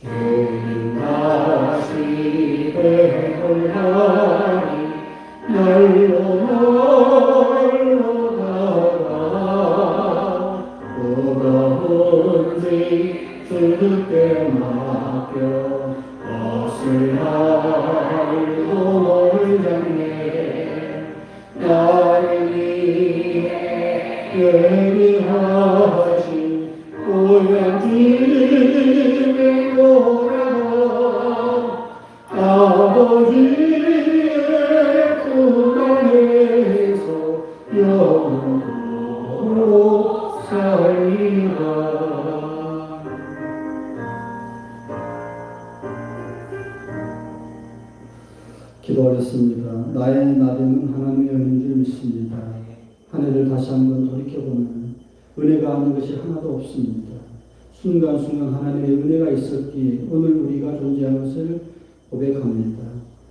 주님 다시 배불하니 날로 가라. 무거운지 주께 맡겨 것을 알고 몰랐네. 나를 위해 예비하신 고향 집에 오라고 아버지의 품 안에서 영원으로 살리라. 기도 올렸습니다. 나의 나대는 하나님의 은혜인 줄 믿습니다. 한 해를 다시 한번 돌이켜보면 은혜가 아닌 것이 하나도 없습니다. 순간순간 하나님의 은혜가 있었기에 오늘 우리가 존재하는 것을 고백합니다.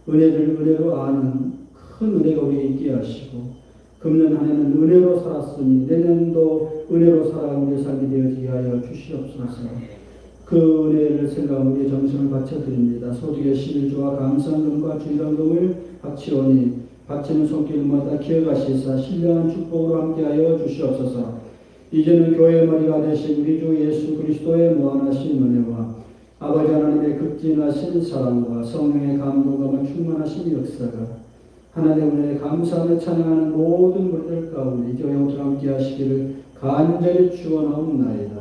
은혜를 은혜로 아는 큰 은혜가 우리에게 있게 하시고 금년 한 해는 은혜로 살았으니 내년도 은혜로 살아가는 우리의 삶이 되어지게 하여 주시옵소서. 그 은혜를 생각하며 우리의 정성을 바쳐드립니다. 소득의 11조와 감사금과 주일원금을 바치오니 바치는 손길마다 기억하시사 신령한 축복으로 함께하여 주시옵소서. 이제는 교회의 머리가 되신 우리 주 예수 그리스도의 무한하신 은혜와 아버지 하나님의 극진하신 사랑과 성령의 감동과 충만하신 역사가 하나님의 은혜에 감사하며 찬양하는 모든 분들 가운데 이제 영원토록 함께 하시기를 간절히 축원하옵나이다.